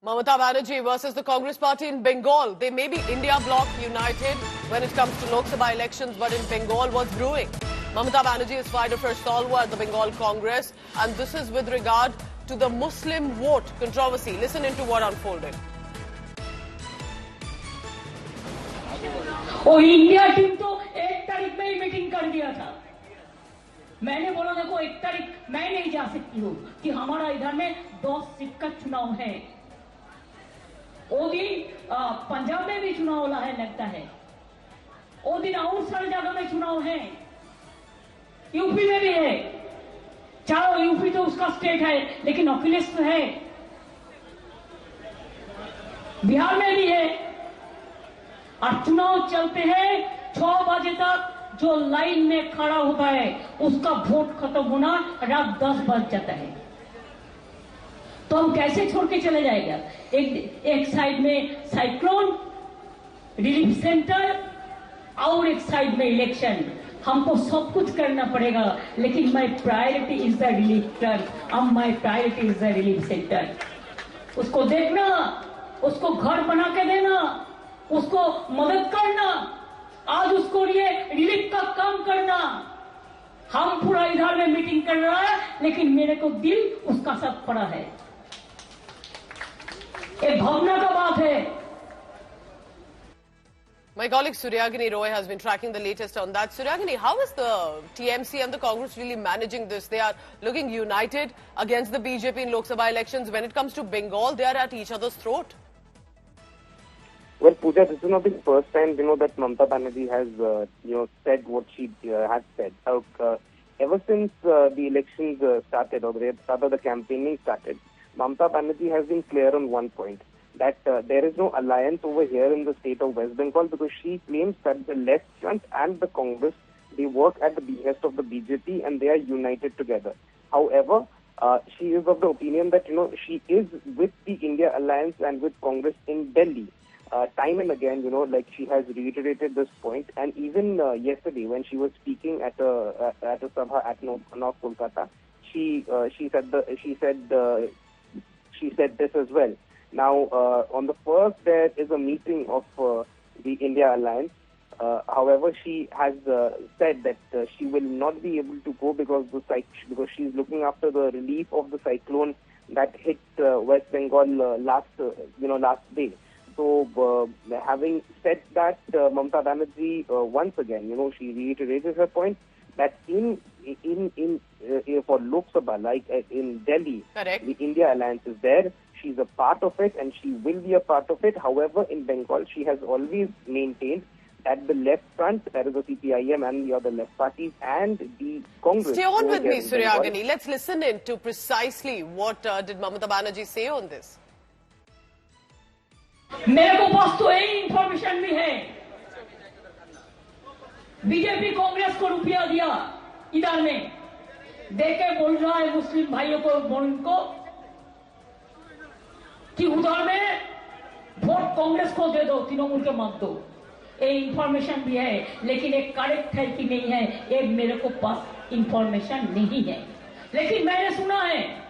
Mamata Banerjee versus the Congress party in Bengal. They may be India bloc united when it comes to Lok Sabha elections, but in Bengal what's brewing? Mamata Banerjee has fired a fresh salvo at the Bengal Congress, and this is with regard to the Muslim vote controversy. Listen into what unfolded. वो India team तो 1 तारीख में ही meeting कर दिया था। मैंने बोला देखो 1 तारीख मैं नहीं जा सकती हूँ कि हमारा इधर में 10 सीट का चुनाव है। वो दिन पंजाब में भी चुनाव वाला है लगता है। वो दिन और सारी जगह में चुनाव है, यूपी में भी है। चारों यूपी तो उसका स्टेट है, लेकिन अखिलेश तो है, बिहार में भी है। और चुनाव चलते हैं 6 बजे तक, जो लाइन में खड़ा होता है उसका वोट खत्म होना रात 10 बज जाता है। तो हम कैसे छोड़ के चले जाएगा? एक साइड में साइक्लोन रिलीफ सेंटर और एक साइड में इलेक्शन। हमको सब कुछ करना पड़ेगा, लेकिन my priority is the relief centre. My priority is the relief centre. उसको देखना, उसको घर बना के देना, उसको मदद करना, आज उसको लिए रिलीफ का काम करना। हम पूरा इधर में मीटिंग कर रहा है, लेकिन मेरे को दिल उसका साथ पड़ा है। एक भावना का बात है। My colleague Suryagini Roy has been tracking the latest on that. Suryagini, how is the TMC and the Congress really managing this? They are looking united against the BJP in Lok Sabha elections. When it comes to Bengal, they are at each other's throat. Well, Pooja, this is not the first time, that Mamata Banerjee has, said what she has said. Ever since the elections started, or rather the campaigning started, Mamata Banerjee has been clear on one point, that there is no alliance over here in the state of West Bengal, because she claims that the left front and the Congress, they work at the behest of the BJP and they are united together. However, she is of the opinion that, she is with the India alliance and with Congress in Delhi. Time and again, like she has reiterated this point, and even yesterday when she was speaking at a sabha at North Kolkata, she said this as well. Now, on the 1st, there is a meeting of the India alliance. However, she has said that she will not be able to go because she is looking after the relief of the cyclone that hit West Bengal last day. So, having said that, Mamata Banerjee once again, she reiterated her point that for Lok Sabha, like in Delhi, correct, the India alliance is there. She's a part of it, and she will be a part of it. However, in Bengal, she has always maintained that the left front, that is the CPIM and the other left parties, and the Congress. Stay on with me, Suryagini. Let's listen in to precisely what did Mamata Banerjee say on this. मेरे को पास तो यही information भी है। BJP Congress को रुपया दिया इधर में, देके बोल रहा है मुस्लिम भाइयों को, बहन को, कि उधर में वोट कांग्रेस को दे दो, तृणमूल के मत दो। ये इंफॉर्मेशन भी है, लेकिन एक करेक्ट है कि नहीं है, ये मेरे को पास इंफॉर्मेशन नहीं है। लेकिन मैंने सुना है